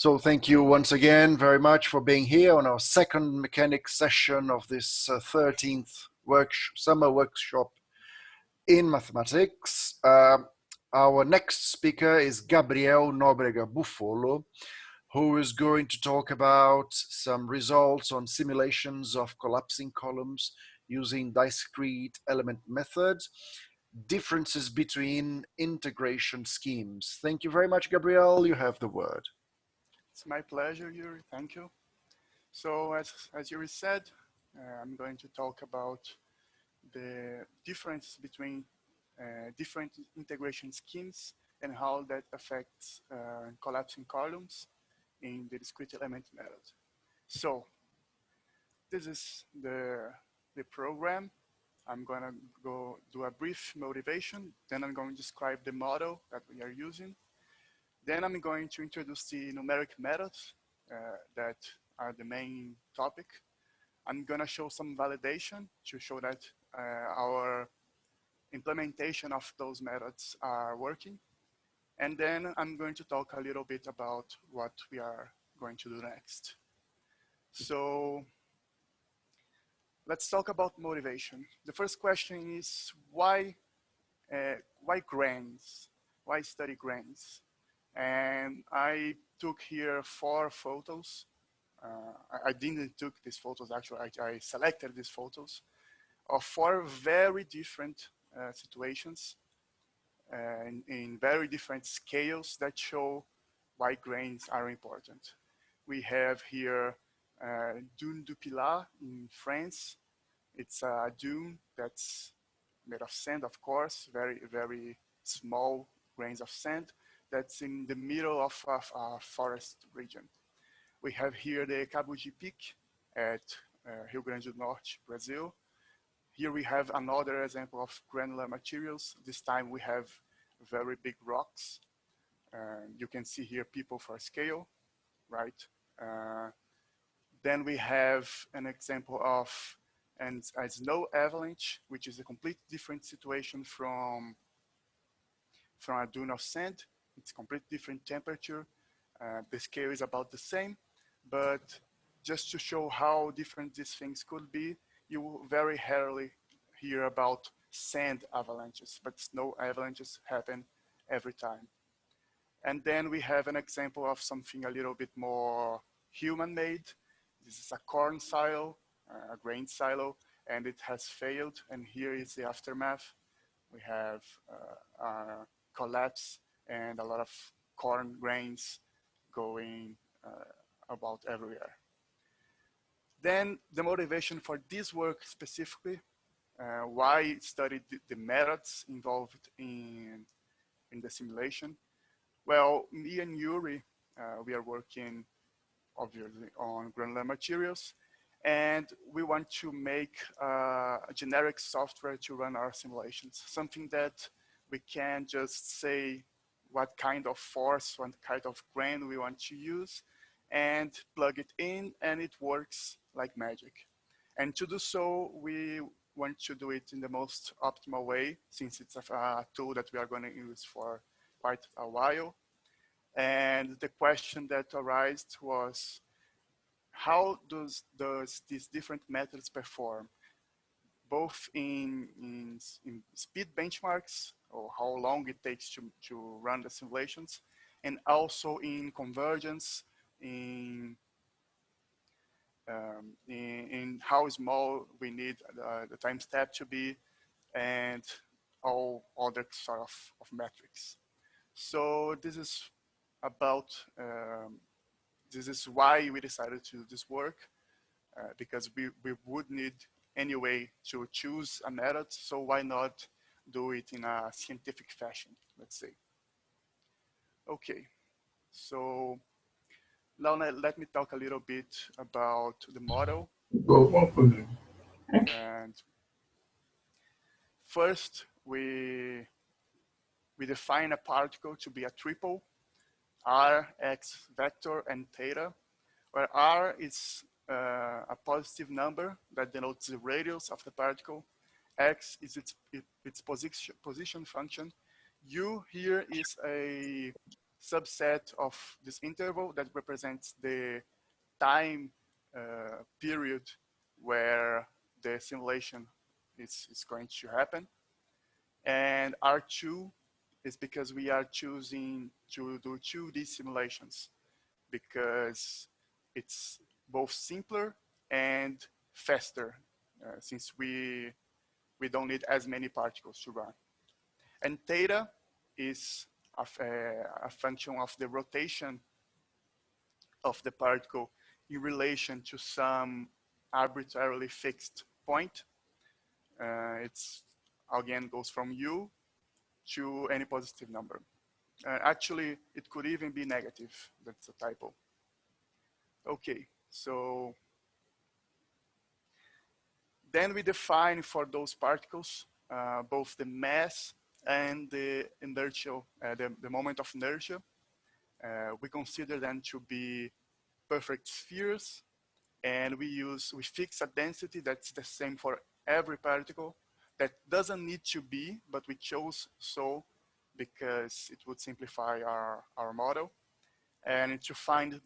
So thank you once again very much for being here on our second mechanics session of this 13th summer workshop in mathematics. Our next speaker is Gabriel Bufolo, who is going to talk about some results on simulations of collapsing columns using discrete element methods, differences between integration schemes. Thank you very much, Gabriel. You have the word. It's my pleasure, Yuri. Thank you. So as Yuri said, I'm going to talk about the difference between different integration schemes and how that affects collapsing columns in the discrete element method. So this is the program. I'm going to go do a brief motivation. Then I'm going to describe the model that we are using. Then I'm going to introduce the numeric methods that are the main topic. I'm going to show some validation to show that our implementation of those methods are working. And then I'm going to talk a little bit about what we are going to do next. So let's talk about motivation. The first question is why grains? Why study grains? And I took here 4 photos. I didn't took these photos, actually, I selected these photos of 4 very different situations in very different scales that show why grains are important. We have here Dune du Pilat in France. It's a dune that's made of sand, of course, very, very small grains of sand that's in the middle of a forest region. We have here the Cabugi Peak at Rio Grande do Norte, Brazil. Here we have another example of granular materials. This time we have very big rocks. You can see here people for scale, right? Then we have an example of a snow avalanche, which is a completely different situation from a dune of sand. It's completely different temperature. The scale is about the same, but just to show how different these things could be, you will very rarely hear about sand avalanches, but snow avalanches happen every time. And then we have an example of something a little bit more human-made. This is a corn silo, a grain silo, and it has failed. And here is the aftermath. We have a collapse and a lot of corn grains going about everywhere. Then the motivation for this work specifically, why I studied the methods involved in the simulation. Well, me and Yuri, we are working obviously on granular materials, and we want to make a generic software to run our simulations, something that we can just say what kind of force, what kind of grain we want to use, and plug it in, and it works like magic. And to do so, we want to do it in the most optimal way, since it's a tool that we are going to use for quite a while. And the question that arose was, how does these different methods perform, both in speed benchmarks, or how long it takes to run the simulations, and also in convergence, in how small we need the time step to be, and all other sort of metrics. So this is about, this is why we decided to do this work, because we would need anyway to choose a method, so why not do it in a scientific fashion, let's say. Okay, so now let me talk a little bit about the model. And first, we define a particle to be a triple, r, x vector, and theta, where r is a positive number that denotes the radius of the particle. X is its position function. U here is a subset of this interval that represents the time period where the simulation is going to happen. And R2 is because we are choosing to do 2D simulations because it's both simpler and faster since we don't need as many particles to run. And theta is a function of the rotation of the particle in relation to some arbitrarily fixed point. It's again goes from u to any positive number. Actually, it could even be negative. That's a typo. Okay, so then we define for those particles both the mass and the inertial, the moment of inertia. We consider them to be perfect spheres, and we fix a density that's the same for every particle. That doesn't need to be, but we chose so because it would simplify our model. And to find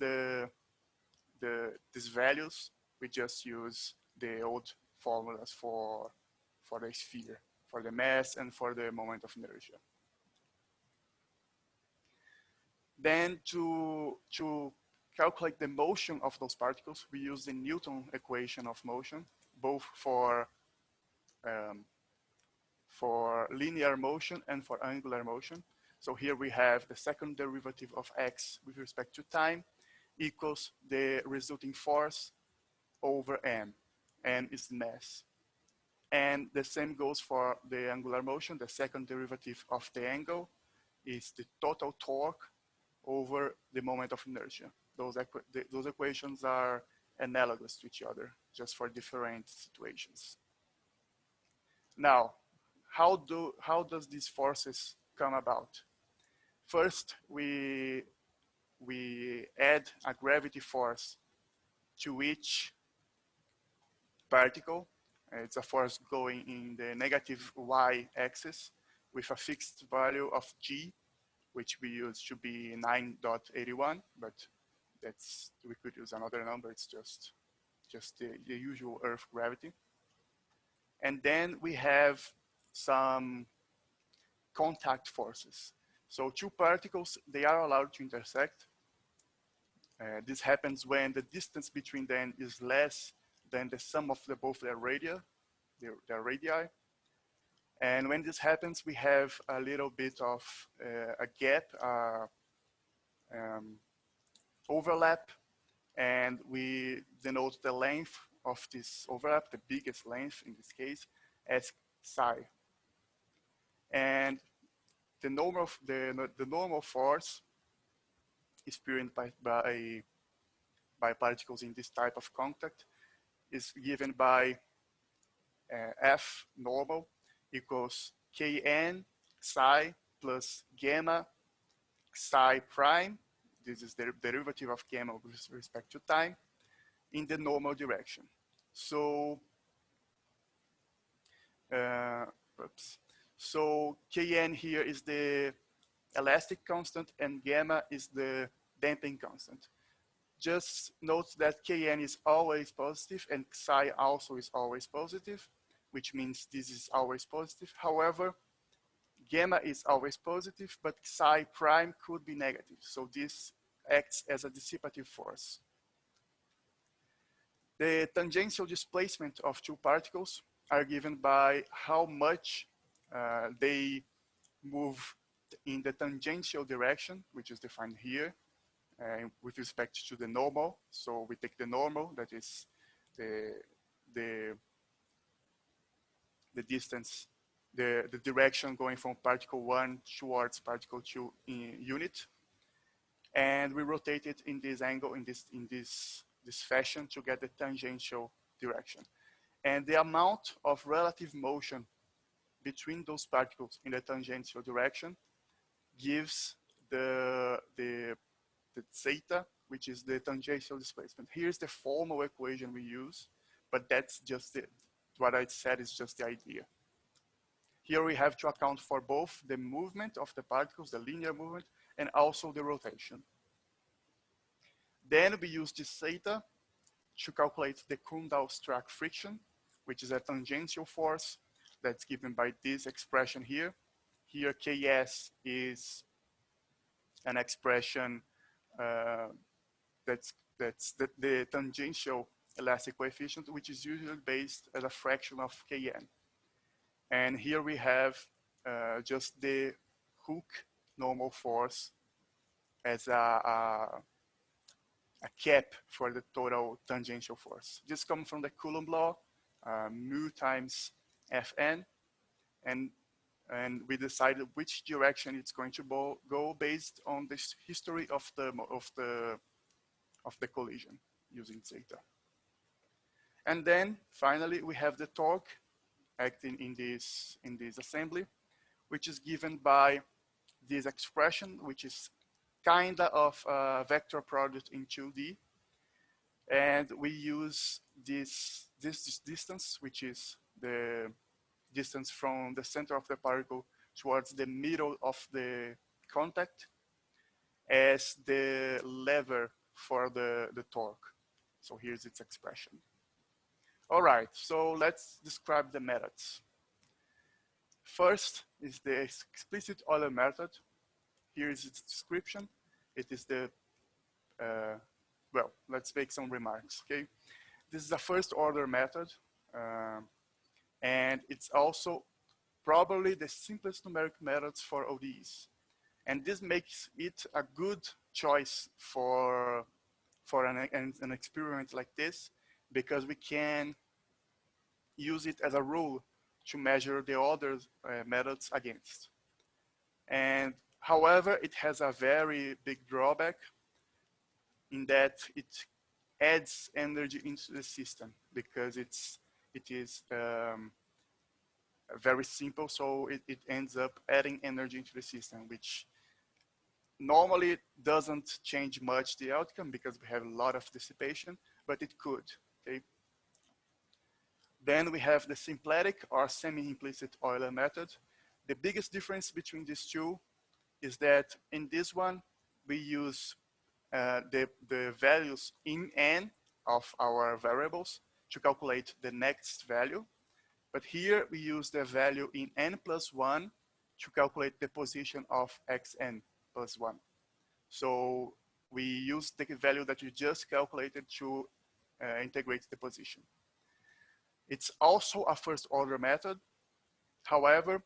these values, we just use the old formulas for the sphere, for the mass and for the moment of inertia. Then to calculate the motion of those particles, we use the Newton equation of motion, both for linear motion and for angular motion. So here we have the second derivative of x with respect to time equals the resulting force over m. M is mass. And the same goes for the angular motion. The second derivative of the angle is the total torque over the moment of inertia. Those equations are analogous to each other, just for different situations. Now, how does these forces come about? First, we add a gravity force to each particle. It's a force going in the negative y-axis with a fixed value of g, which we use to be 9.81, but we could use another number. It's just the usual Earth gravity. And then we have some contact forces. So two particles, they are allowed to intersect. This happens when the distance between them is less than the sum of both their radii. And when this happens, we have a little bit of a gap, overlap, and we denote the length of this overlap, the biggest length in this case, as psi. And the normal force experienced by particles in this type of contact is given by F normal equals Kn psi plus gamma psi prime. This is the derivative of gamma with respect to time in the normal direction. So, so Kn here is the elastic constant and gamma is the damping constant. Just note that Kn is always positive and psi also is always positive, which means this is always positive. However, gamma is always positive, but psi prime could be negative. So this acts as a dissipative force. The tangential displacement of two particles are given by how much they move in the tangential direction, which is defined here, with respect to the normal. So we take the normal, that is the distance, the direction going from particle 1 towards particle 2 in unit. And we rotate it in this angle, in this fashion to get the tangential direction. And the amount of relative motion between those particles in the tangential direction gives the zeta, which is the tangential displacement. Here's the formal equation we use, but that's just what I said is just the idea. Here we have to account for both the movement of the particles, the linear movement, and also the rotation. Then we use this theta to calculate the Kundal-Strack friction, which is a tangential force that's given by this expression here. Here, Ks is an expression that's the tangential elastic coefficient, which is usually based as a fraction of Kn. And here we have just the Hooke normal force as a cap for the total tangential force. This comes from the Coulomb law, mu times Fn, and we decided which direction it's going to go based on the history of the collision using zeta. And then finally we have the torque acting in this assembly, which is given by this expression, which is kind of a vector product in 2D. And we use this distance, which is the distance from the center of the particle towards the middle of the contact, as the lever for the torque. So here's its expression. All right, so let's describe the methods. First is the explicit Euler method. Here is its description. It is the, well, let's make some remarks, okay? This is a first order method, and it's also probably the simplest numeric methods for ODEs. And this makes it a good choice for an experiment like this, because we can use it as a rule to measure the other methods against. And however, it has a very big drawback in that it adds energy into the system, because it is very simple, so it ends up adding energy into the system, which normally doesn't change much the outcome because we have a lot of dissipation, but it could, okay? Then we have the symplectic or semi-implicit Euler method. The biggest difference between these two is that in this one, we use the values in n of our variables to calculate the next value. But here we use the value in n plus 1 to calculate the position of xn plus 1. So we use the value that we just calculated to integrate the position. It's also a first order method. However,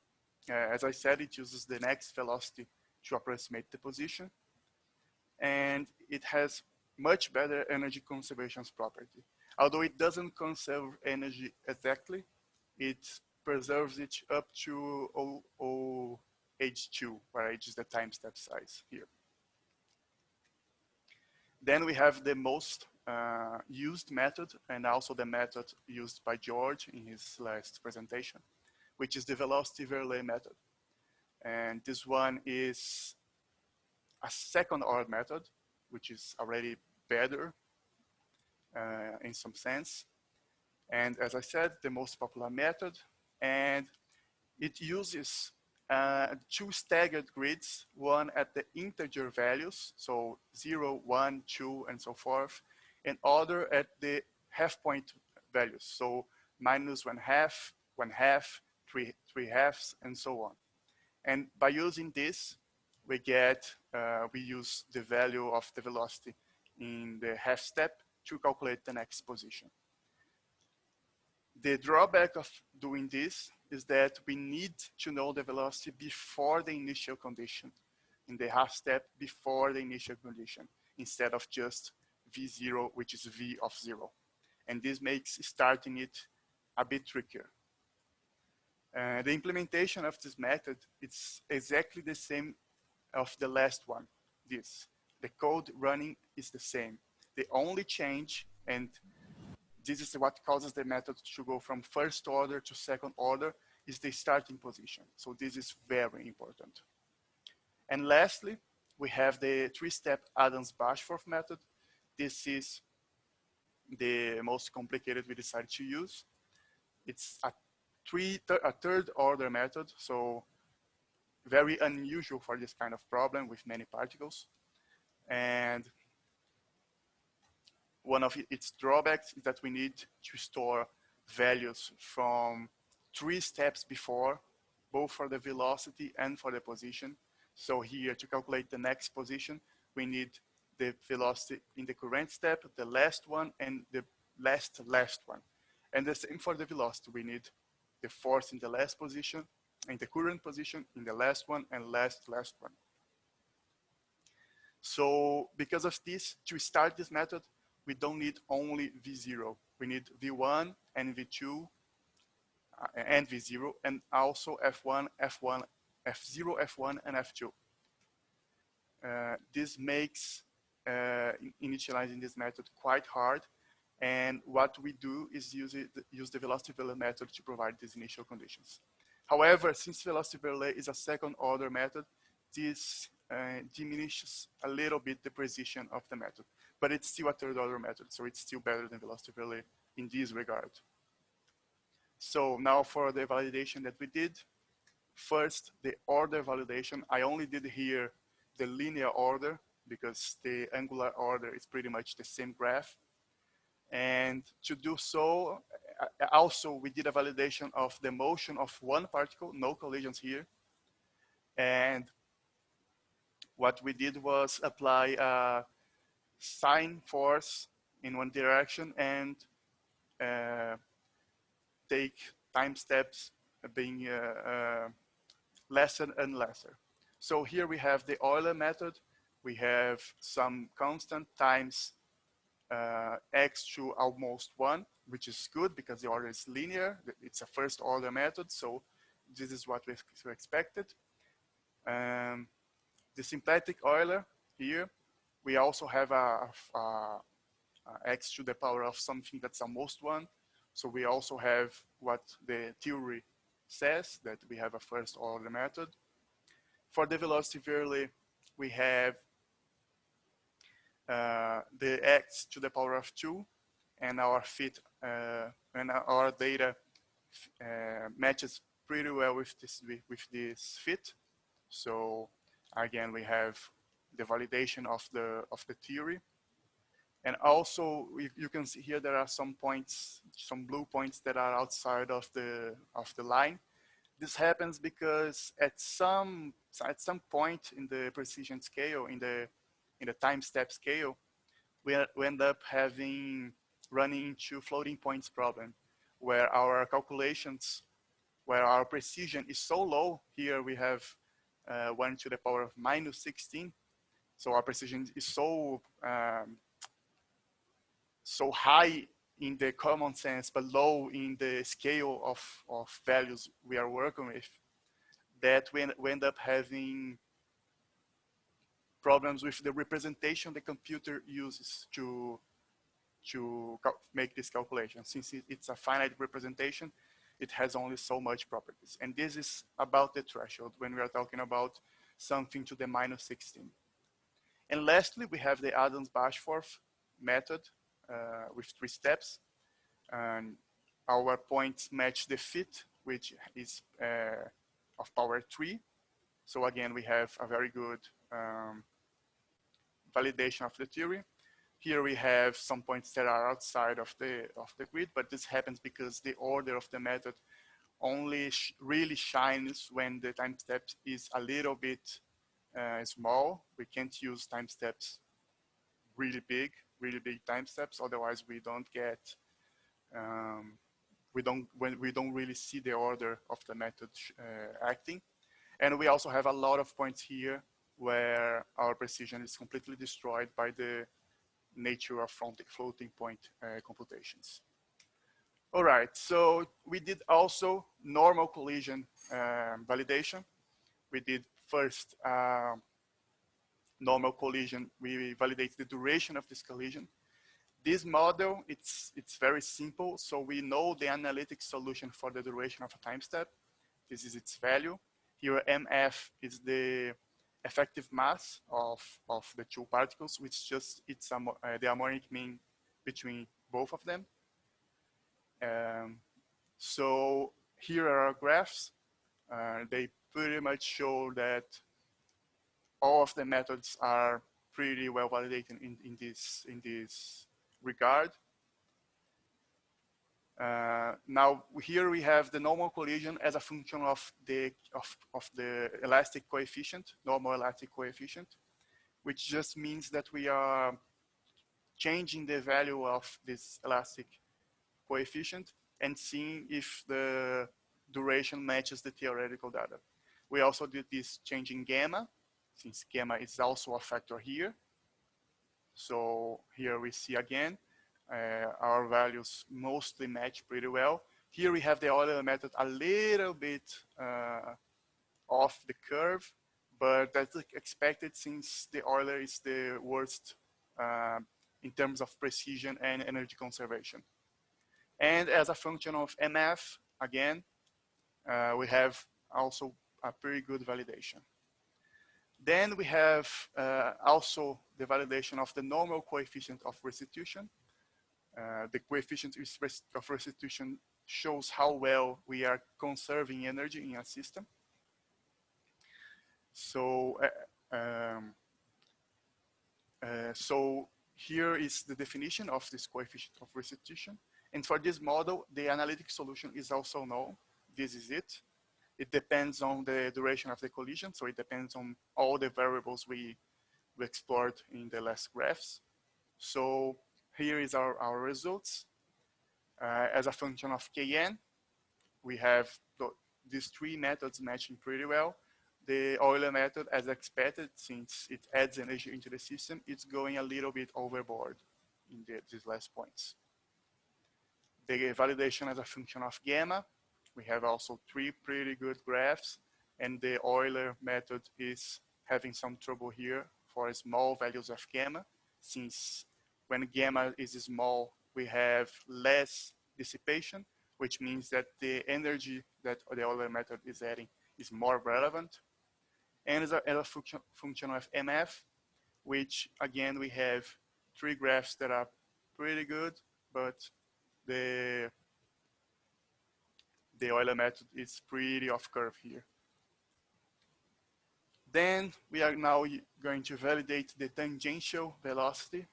as I said, it uses the next velocity to approximate the position. And it has much better energy conservation property. Although it doesn't conserve energy exactly, it preserves it up to H2, where H is the time step size here. Then we have the most used method, and also the method used by George in his last presentation, which is the velocity Verlet method. And this one is a second order method, which is already better in some sense. And as I said, the most popular method, and it uses two staggered grids, one at the integer values, so 0, 1, 2, and so forth, and other at the half point values, so minus 1/2, 1/2, 3/2, and so on. And by using this, we use the value of the velocity in the half step to calculate the next position. The drawback of doing this is that we need to know the velocity before the initial condition, in the half step before the initial condition, instead of just V0, which is V of 0. And this makes starting it a bit trickier. The implementation of this method, it's exactly the same of the last one, this. The code running is the same. The only change, and this is what causes the method to go from first order to second order, is the starting position. So this is very important. And lastly, we have the three-step Adams-Bashforth method. This is the most complicated we decided to use. It's a third order method. So very unusual for this kind of problem with many particles. And one of its drawbacks is that we need to store values from 3 steps before, both for the velocity and for the position. So here, to calculate the next position, we need the velocity in the current step, the last one, and the last one. And the same for the velocity. We need the force in the last position, in the current position, in the last one, and last one. So because of this, to start this method, we don't need only V0. We need V1 and V2 and V0, and also F1, F1, F0, F1, and F2. This makes initializing this method quite hard. And what we do is use the velocity valet method to provide these initial conditions. However, since velocity valet is a second order method, this diminishes a little bit the precision of the method, but it's still a third order method, so it's still better than velocity valet in this regard. So now for the validation that we did, first the order validation. I only did here the linear order because the angular order is pretty much the same graph. And to do so, also we did a validation of the motion of one particle, no collisions here. And what we did was apply a sine force in one direction and take time steps being lesser and lesser. So here we have the Euler method. We have some constant times x to almost 1, which is good because the order is linear. It's a first order method, so this is what we expected. The symplectic Euler here, we also have a x to the power of something that's almost 1. So we also have what the theory says, that we have a first order method. For the velocity Verlet, we have the x to the power of 2, and our fit and our data matches pretty well with this fit. So again, we have the validation of the theory. And also, you can see here there are some points, some blue points that are outside of the line. This happens because at some point in the precision scale, in the time step scale, we end up running into floating points problem, where our calculations, where our precision is so low. Here we have 1 to the power of -16. So our precision is so so high in the common sense, but low in the scale of values we are working with, that we end up having problems with the representation the computer uses to make this calculation. Since it's a finite representation, it has only so much properties. And this is about the threshold when we are talking about something to the -16. And lastly, we have the Adams-Bashforth method with 3 steps. And our points match the fit, which is of power 3. So again, we have a very good validation of the theory. Here we have some points that are outside of the grid, but this happens because the order of the method only really shines when the time step is a little bit small. We can't use time steps really big time steps. Otherwise, we don't get we don't really see the order of the method acting. And we also have a lot of points here where our precision is completely destroyed by the nature of floating point computations. All right, so we did also normal collision validation. We did first normal collision. We validate the duration of this collision. This model, it's very simple. So we know the analytic solution for the duration of a time step. This is its value. Here, MF is the effective mass of the 2 particles, which just it's the harmonic mean between both of them. So here are our graphs. They pretty much show that all of the methods are pretty well validated in this regard. Now here we have the normal collision as a function of the elastic coefficient, normal elastic coefficient, which just means that we are changing the value of this elastic coefficient and seeing if the duration matches the theoretical data. We also did this changing gamma, since gamma is also a factor here. So here we see again, our values mostly match pretty well. Here we have the Euler method a little bit off the curve, but that's expected since the Euler is the worst in terms of precision and energy conservation. And as a function of MF, again, we have also a pretty good validation. Then we have also the validation of the normal coefficient of restitution. The coefficient of restitution shows how well we are conserving energy in a system. So, so here is the definition of this coefficient of restitution. And for this model, the analytic solution is also known. This is it. It depends on the duration of the collision. So it depends on all the variables we explored in the last graphs. So here is our results. As a function of Kn, we have these three methods matching pretty well. The Euler method, as expected, since it adds energy into the system, it's going a little bit overboard in these last points. The validation as a function of gamma, we have also three pretty good graphs, and the Euler method is having some trouble here for small values of gamma, since when gamma is small, we have less dissipation, which means that the energy that the Euler method is adding is more relevant. And as a function of MF, which again, we have three graphs that are pretty good, but the Euler method is pretty off curve here. Then we are now going to validate the tangential velocity.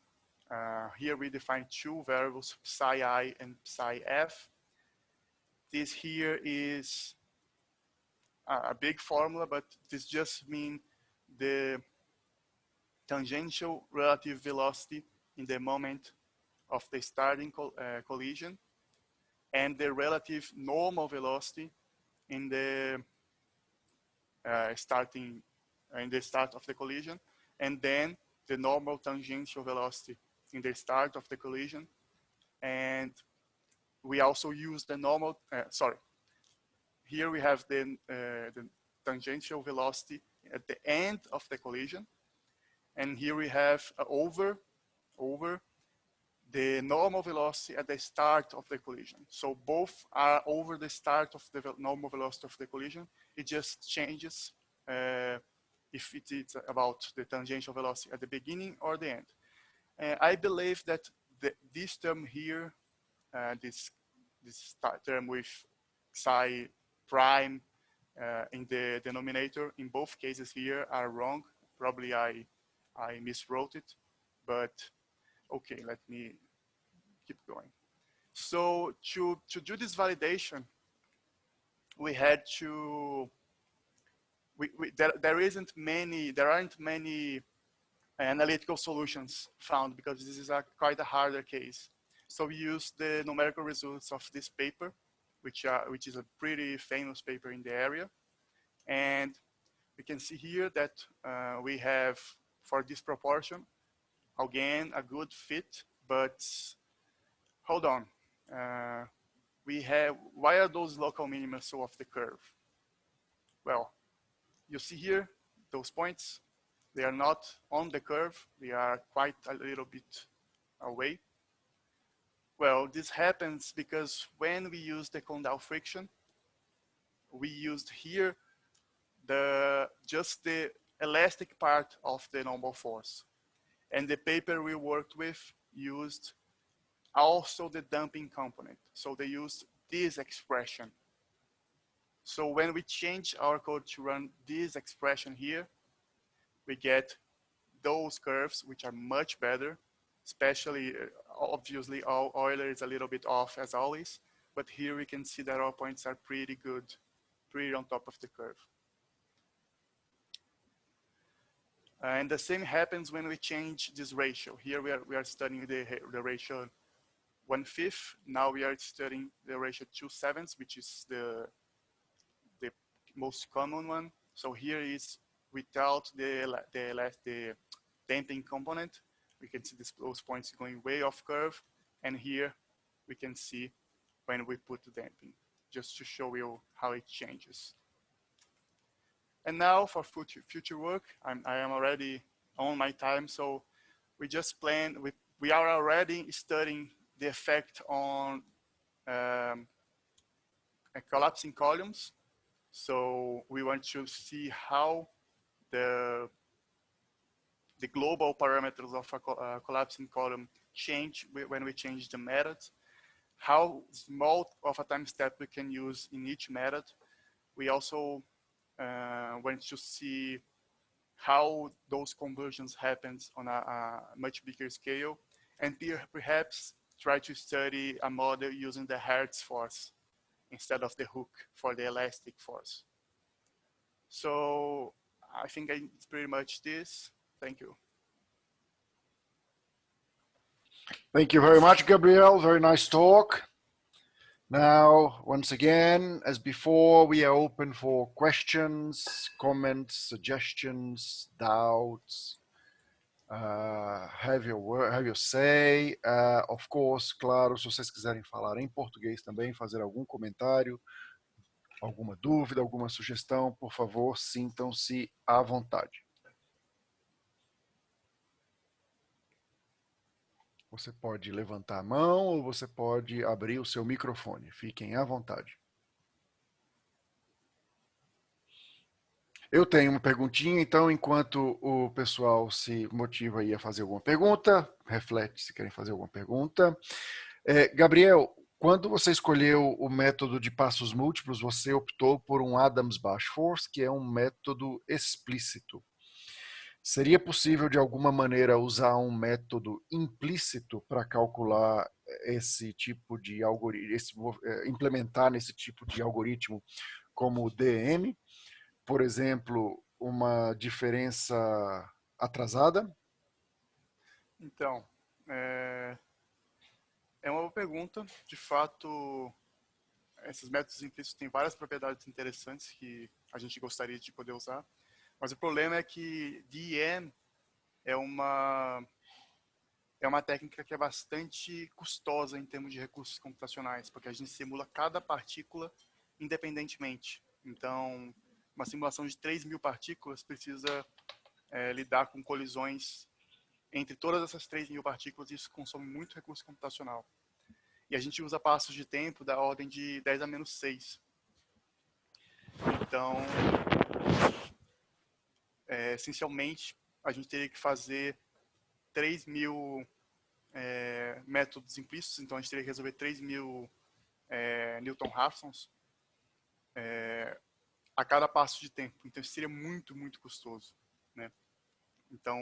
Here we define two variables, psi I and psi f. This here is a big formula, but this just means the tangential relative velocity in the moment of the starting collision, and the relative normal velocity in the start of the collision, and then the normal tangential velocity in the start of the collision. And we also use the normal, here we have the tangential velocity at the end of the collision. And here we have over the normal velocity at the start of the collision. So both are over the start of the normal velocity of the collision. It just changes if it is about the tangential velocity at the beginning or the end. I believe that this term here, this term with psi prime in the denominator, in both cases here are wrong. Probably I miswrote it, but okay, let me keep going. So to do this validation, we had to, there aren't many analytical solutions found because this is quite a harder case. So we used the numerical results of this paper, which is a pretty famous paper in the area. And we can see here that we have, for this proportion, again, a good fit, but hold on. Why are those local minima so off the curve? Well, you see here, those points, they are not on the curve. They are quite a little bit away. Well, this happens because when we use the Condal friction, we used here just the elastic part of the normal force. And the paper we worked with used also the damping component. So they used this expression. So when we change our code to run this expression here, we get those curves, which are much better, especially, obviously, our Euler is a little bit off as always, but here we can see that our points are pretty good, pretty on top of the curve. And the same happens when we change this ratio. Here we are studying the ratio 1/5. Now we are studying the ratio 2/7, which is the most common one. So here is without the damping component. We can see those points going way off curve. And here we can see when we put the damping, just to show you how it changes. And now for future work, I am already on my time. So we just plan, we are already studying the effect on collapsing columns. So we want to see how the global parameters of a collapsing column change when we change the method, how small of a time step we can use in each method. We also want to see how those conversions happens on a much bigger scale, and perhaps try to study a model using the Hertz force instead of the hook for the elastic force. So I think it's pretty much this. Thank you. Thank you very much, Gabriel. Very nice talk. Now, once again, as before, we are open for questions, comments, suggestions, doubts. Have your say. Of course, claro, se vocês quiserem falar em português também, fazer algum comentário, alguma dúvida, alguma sugestão, por favor, sintam-se à vontade. Você pode levantar a mão ou você pode abrir o seu microfone. Fiquem à vontade. Eu tenho uma perguntinha, então, enquanto o pessoal se motiva aí a fazer alguma pergunta, reflete se querem fazer alguma pergunta. Gabriel, quando você escolheu o método de passos múltiplos, você optou por um Adams-Bashforth, que é um método explícito. Seria possível, de alguma maneira, usar um método implícito para calcular esse tipo de algoritmo, implementar nesse tipo de algoritmo como o DEM? Por exemplo, uma diferença atrasada? Então, é uma boa pergunta. De fato, esses métodos implícitos têm várias propriedades interessantes que a gente gostaria de poder usar. Mas o problema é que DEM é uma técnica que é bastante custosa em termos de recursos computacionais, porque a gente simula cada partícula independentemente. Então, uma simulação de 3.000 partículas precisa lidar com colisões entre todas essas 3.000 partículas, e isso consome muito recurso computacional. E a gente usa passos de tempo da ordem de 10 a menos 6. Então, essencialmente, a gente teria que fazer 3.000 métodos implícitos, então a gente teria que resolver 3.000 Newton-Raphsons a cada passo de tempo. Então isso seria muito, muito custoso, né? Então,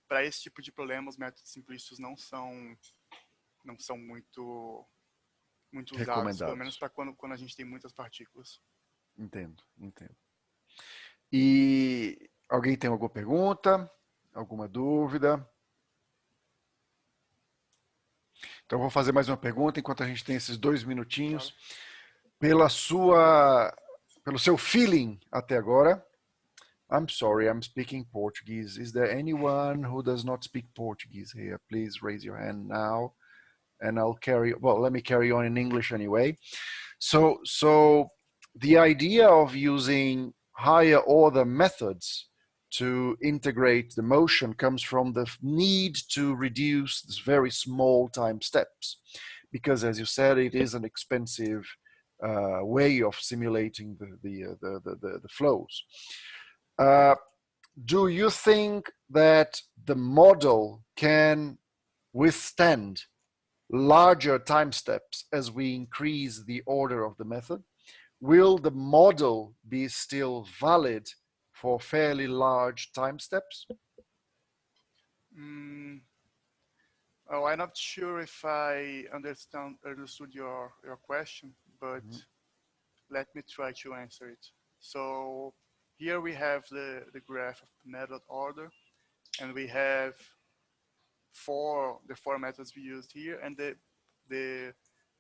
para esse tipo de problema, os métodos implícitos não são muito usados, pelo menos para quando a gente tem muitas partículas. Entendo. E alguém tem alguma pergunta? Alguma dúvida? Então, eu vou fazer mais uma pergunta enquanto a gente tem esses 2 minutinhos. Claro. Pelo seu feeling até agora. I'm sorry, I'm speaking Portuguese. Is there anyone who does not speak Portuguese here? Please raise your hand now. And let me carry on in English anyway. So the idea of using higher order methods to integrate the motion comes from the need to reduce this very small time steps, because, as you said, it is an expensive way of simulating the flows. Do you think that the model can withstand larger time steps as we increase the order of the method? will the model be still valid for fairly large time steps? Oh, I'm not sure if I understood your question, but let me try to answer it. So here we have the graph of the method order, and we have the four methods we used here, and the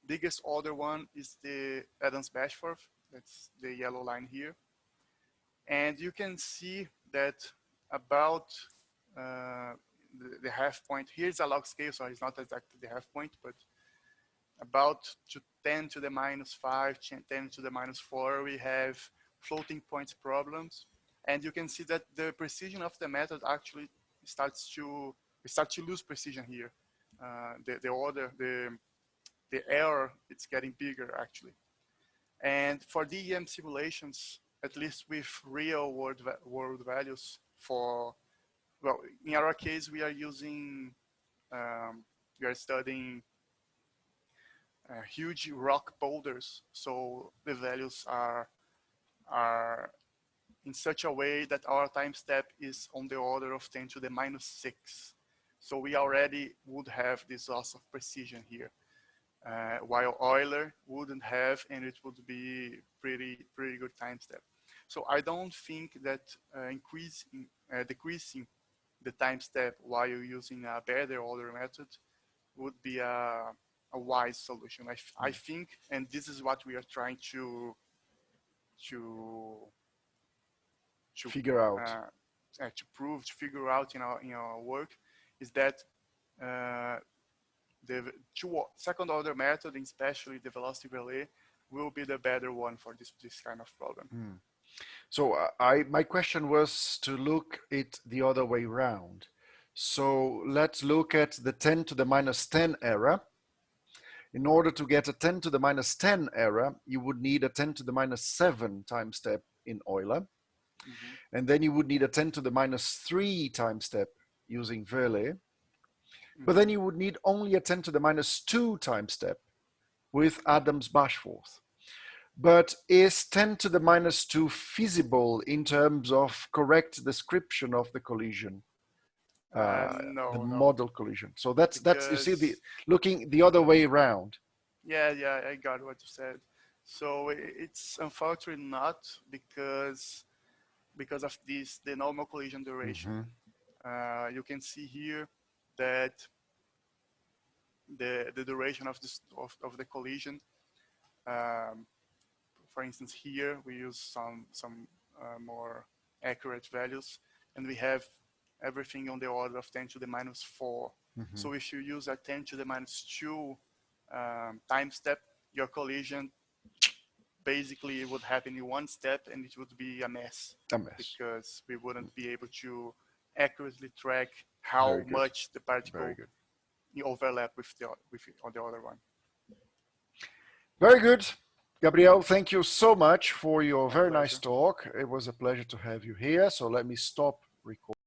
biggest order one is the Adams-Bashforth. That's the yellow line here. And you can see that about the half point, here's a log scale, so it's not exactly the half point, but about to 10 to the minus 5, 10 to the minus 4, we have floating point problems. And you can see that the precision of the method actually we start to lose precision here. The error, it's getting bigger actually. And for DEM simulations, at least with real world values well, in our case, we are using, we are studying huge rock boulders. So the values are in such a way that our time step is on the order of 10 to the minus 6. So we already would have this loss of precision here, while Euler wouldn't have, and it would be pretty good time step. So I don't think that decreasing the time step while using a better order method would be a wise solution. I think, and this is what we are trying to figure out, to figure out in our work, is that the second order method, especially the velocity relay, will be the better one for this kind of problem. So my question was to look it the other way around. So let's look at the 10 to the minus 10 error. In order to get a 10 to the minus 10 error, you would need a 10 to the minus 7 time step in Euler. And then you would need a 10 to the minus 3 time step using Verlet. But then you would need only a 10 to the minus 2 time step with Adams-Bashforth. But is 10 to the minus 2 feasible in terms of correct description of the collision? No, the no. model collision. So that's you see, looking the other way around. Yeah, I got what you said. So it's unfortunately not because of the normal collision duration. You can see here that the duration of the collision. For instance, here we use some more accurate values, and we have everything on the order of 10 to the minus 4. So if you use a 10 to the minus 2 time step, your collision basically would happen in one step, and it would be a mess. Because we wouldn't be able to accurately track how much the particle overlap with the other one. Very good. Gabriel, thank you so much for your very pleasure. nice talk. It was a pleasure to have you here. So let me stop recording.